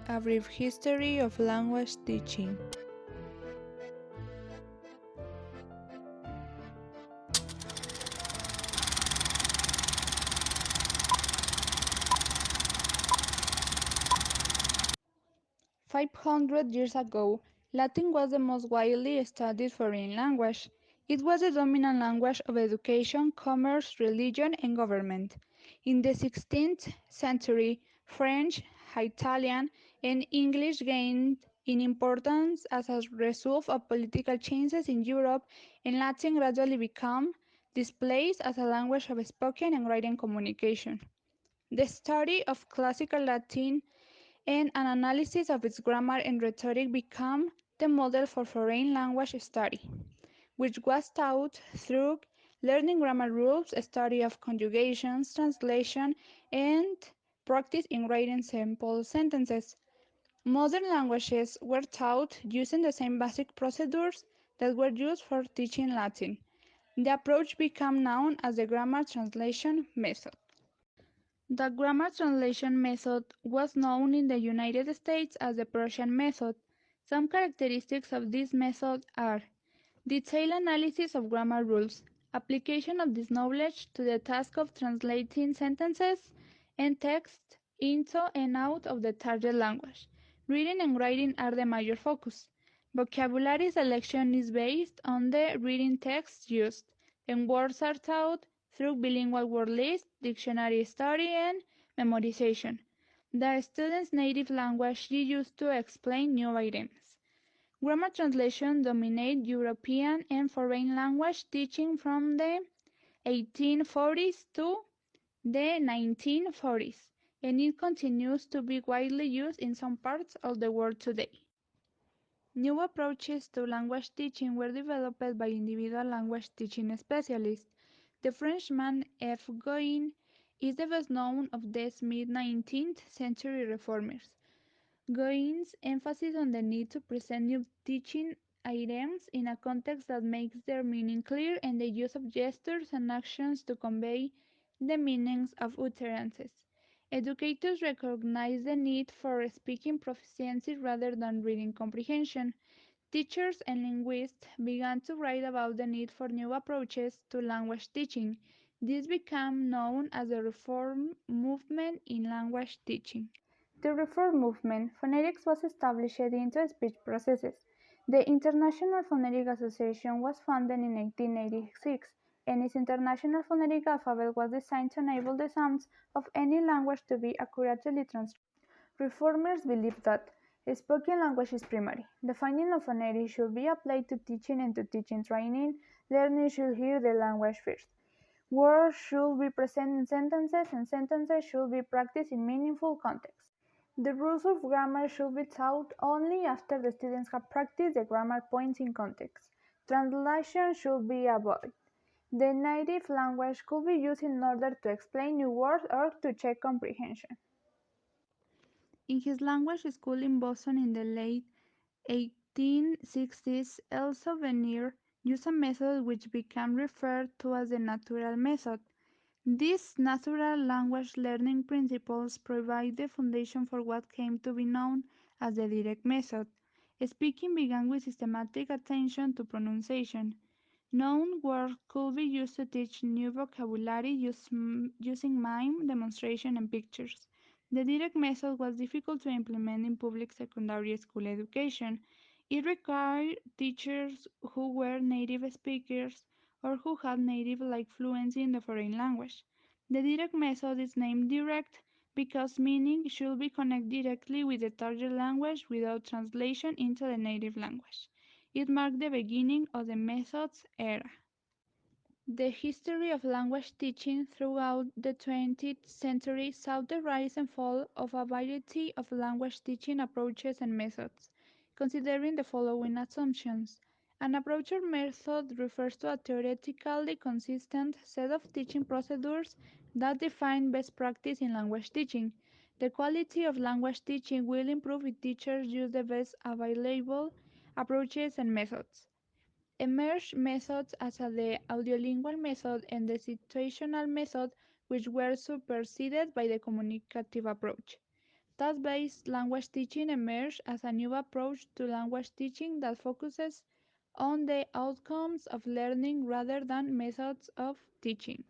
A brief history of language teaching. 500 years ago, Latin was the most widely studied foreign language. It was the dominant language of education, commerce, religion, and government. In the 16th century, French, Italian, and English gained in importance as a result of political changes in Europe, and Latin gradually became displaced as a language of spoken and written communication. The study of classical Latin and an analysis of its grammar and rhetoric became the model for foreign language study, which was taught through learning grammar rules, study of conjugations, translation, and practice in writing simple sentences. Modern languages were taught using the same basic procedures that were used for teaching Latin. The approach became known as the grammar translation method. The grammar translation method was known in the United States as the Prussian method. Some characteristics of this method are detailed analysis of grammar rules, application of this knowledge to the task of translating sentences and text into and out of the target language. Reading and writing are the major focus. Vocabulary selection is based on the reading text used, and words are taught through bilingual word lists, dictionary study, and memorization. The student's native language is used to explain new items. Grammar translation dominated European and foreign language teaching from the 1840s to the 1940s, and it continues to be widely used in some parts of the world today. New approaches to language teaching were developed by individual language teaching specialists. The Frenchman F. Goin is the best known of these mid-19th century reformers. Goin's emphasis on the need to present new teaching items in a context that makes their meaning clear and the use of gestures and actions to convey the meanings of utterances. Educators recognize the need for speaking proficiency rather than reading comprehension. Teachers and linguists began to write about the need for new approaches to language teaching. This became known as the Reform movement in language teaching. The Reform movement, phonetics was established into speech processes. The International Phonetic Association was founded in 1886, and its International Phonetic Alphabet was designed to enable the sounds of any language to be accurately transcribed. Reformers believed that spoken language is primary. The finding of phonetics should be applied to teaching and to teaching training. Learners should hear the language first. Words should be present in sentences, and sentences should be practiced in meaningful contexts. The rules of grammar should be taught only after the students have practiced the grammar points in context. Translation should be avoided. The native language could be used in order to explain new words or to check comprehension. In his language school in Boston in the late 1860s, Elsa Venier used a method which became referred to as the natural method. These natural language learning principles provide the foundation for what came to be known as the direct method. Speaking began with systematic attention to pronunciation. Known words could be used to teach new vocabulary using mime, demonstration, and pictures. The direct method was difficult to implement in public secondary school education. It required teachers who were native speakers or who had native-like fluency in the foreign language. The direct method is named direct because meaning should be connected directly with the target language without translation into the native language. It marked the beginning of the method's era. The history of language teaching throughout the 20th century saw the rise and fall of a variety of language teaching approaches and methods, considering the following assumptions. An approach or method refers to a theoretically consistent set of teaching procedures that define best practice in language teaching. The quality of language teaching will improve if teachers use the best available approaches and methods. Emerged methods as the audiolingual method and the situational method, which were superseded by the communicative approach. Task-based language teaching emerged as a new approach to language teaching that focuses on the outcomes of learning rather than methods of teaching.